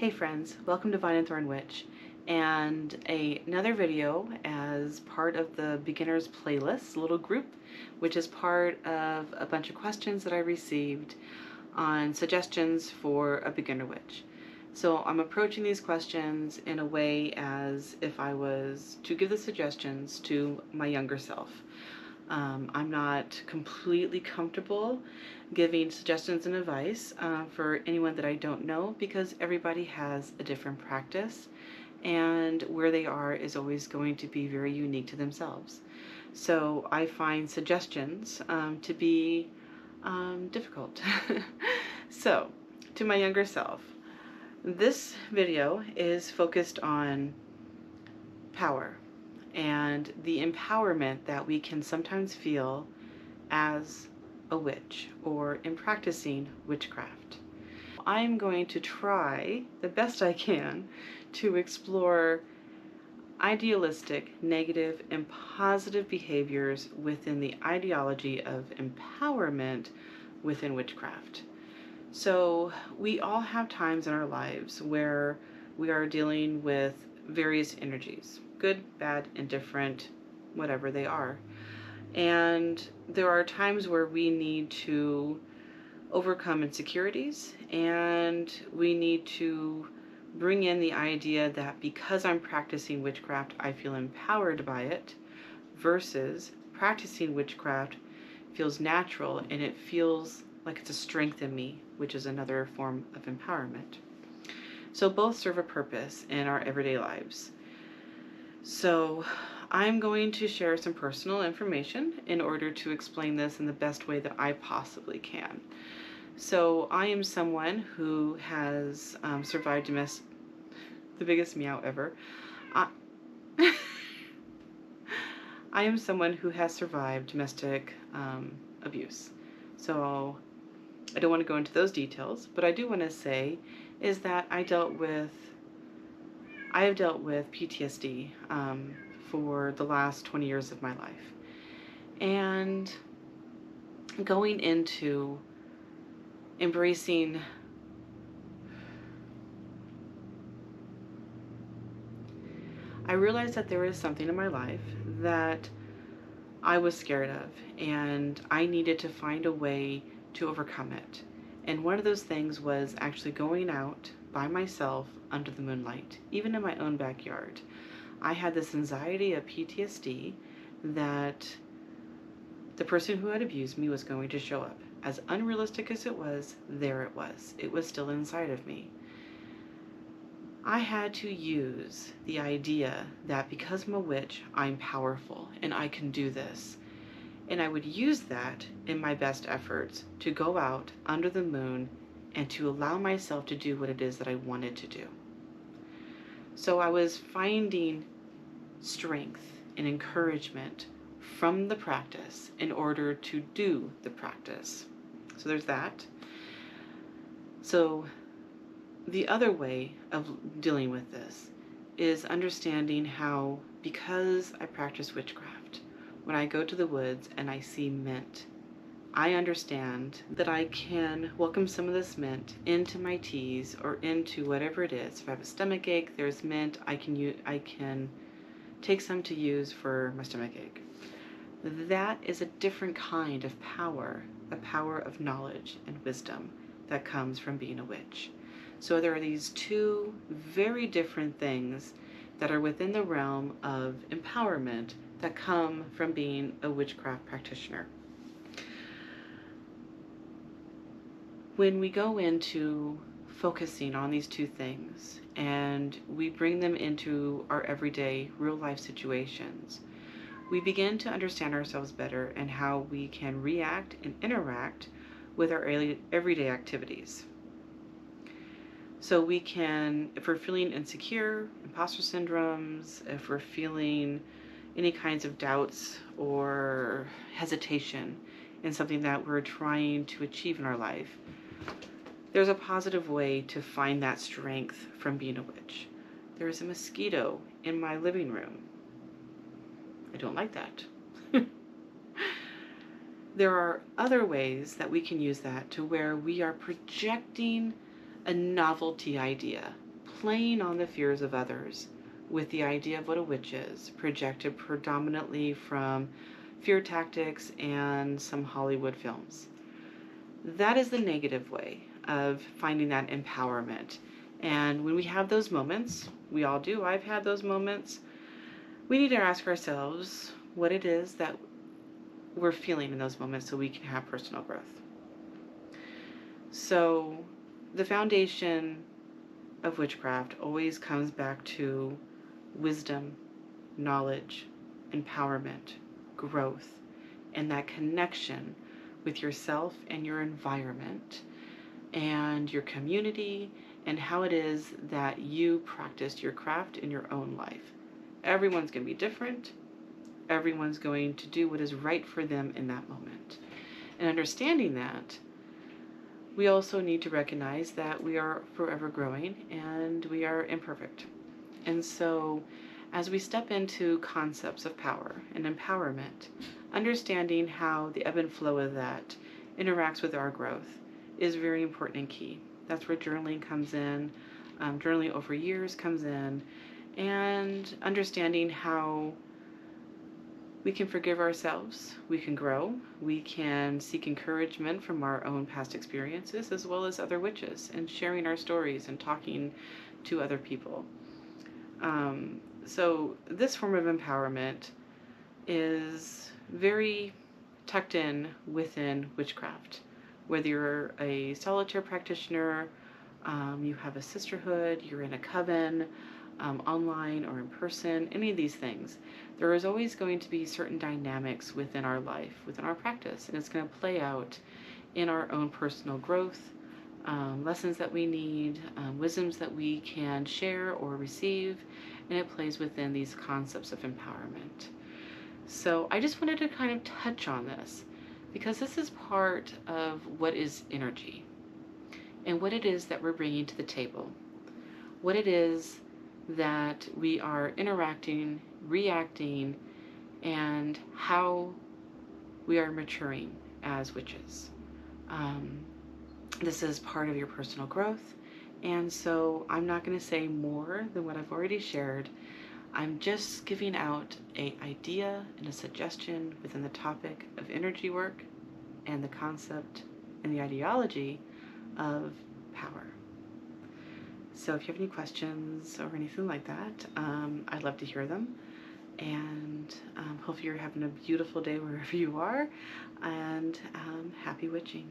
Hey friends, welcome to Vine and Thorn Witch, and another video as part of the beginners playlist little group, which is part of a bunch of questions that I received on suggestions for a beginner witch. So I'm approaching these questions in a way as if I was to give the suggestions to my younger self. I'm not completely comfortable giving suggestions and advice for anyone that I don't know, because everybody has a different practice and where they are is always going to be very unique to themselves. So I find suggestions to be difficult. So to my younger self, this video is focused on power and the empowerment that we can sometimes feel as a witch or in practicing witchcraft. I'm going to try the best I can to explore idealistic, negative, and positive behaviors within the ideology of empowerment within witchcraft. So we all have times in our lives where we are dealing with various energies, good, bad, indifferent, whatever they are. And there are times where we need to overcome insecurities, and we need to bring in the idea that because I'm practicing witchcraft, I feel empowered by it, versus practicing witchcraft feels natural and it feels like it's a strength in me, which is another form of empowerment. So both serve a purpose in our everyday lives. So I'm going to share some personal information in order to explain this in the best way that I possibly can. So I am someone who has survived the biggest meow ever. I am someone who has survived domestic abuse. So I don't want to go into those details, but I do want to say is that I have dealt with PTSD for the last 20 years of my life. And going into embracing I realized that there was something in my life that I was scared of, and I needed to find a way to overcome it. And one of those things was actually going out by myself under the moonlight, even in my own backyard. I had this anxiety of PTSD that the person who had abused me was going to show up. As unrealistic as it was, there it was. It was still inside of me. I had to use the idea that because I'm a witch, I'm powerful and I can do this. And I would use that in my best efforts to go out under the moon and to allow myself to do what it is that I wanted to do. So I was finding strength and encouragement from the practice in order to do the practice. So there's that. So the other way of dealing with this is understanding how, because I practice witchcraft, when I go to the woods and I see mint, I understand that I can welcome some of this mint into my teas or into whatever it is. If I have a stomach ache, there's mint. I can take some to use for my stomach ache. That is a different kind of power, a power of knowledge and wisdom that comes from being a witch. So there are these two very different things that are within the realm of empowerment that come from being a witchcraft practitioner. When we go into focusing on these two things and we bring them into our everyday real life situations, we begin to understand ourselves better and how we can react and interact with our everyday activities. So we can, if we're feeling insecure, imposter syndromes, if we're feeling any kinds of doubts or hesitation in something that we're trying to achieve in our life, there's a positive way to find that strength from being a witch. There is a mosquito in my living room. I don't like that. There are other ways that we can use that to where we are projecting a novelty idea playing on the fears of others with the idea of what a witch is, projected predominantly from fear tactics and some Hollywood films. That is the negative way of finding that empowerment. And when we have those moments, we all do, I've had those moments, we need to ask ourselves what it is that we're feeling in those moments so we can have personal growth. So the foundation of witchcraft always comes back to wisdom, knowledge, empowerment, growth, and that connection with yourself and your environment and your community and how it is that you practice your craft in your own life. Everyone's going to be different. Everyone's going to do what is right for them in that moment. And understanding that, we also need to recognize that we are forever growing and we are imperfect. And so as we step into concepts of power and empowerment, understanding how the ebb and flow of that interacts with our growth is very important and key. That's where journaling comes in, journaling over years comes in, and understanding how we can forgive ourselves, we can grow, we can seek encouragement from our own past experiences as well as other witches, and sharing our stories and talking to other people. So this form of empowerment is very tucked in within witchcraft. Whether you're a solitaire practitioner, you have a sisterhood, you're in a coven, online or in person, any of these things, there is always going to be certain dynamics within our life, within our practice, and it's going to play out in our own personal growth, lessons that we need, wisdoms that we can share or receive, and it plays within these concepts of empowerment. So I just wanted to kind of touch on this because this is part of what is energy and what it is that we're bringing to the table, what it is that we are interacting, reacting, and how we are maturing as witches. This is part of your personal growth, and so I'm not going to say more than what I've already shared. I'm just giving out an idea and a suggestion within the topic of energy work and the concept and the ideology of power. So if you have any questions or anything like that, I'd love to hear them. And hopefully you're having a beautiful day wherever you are, and happy witching.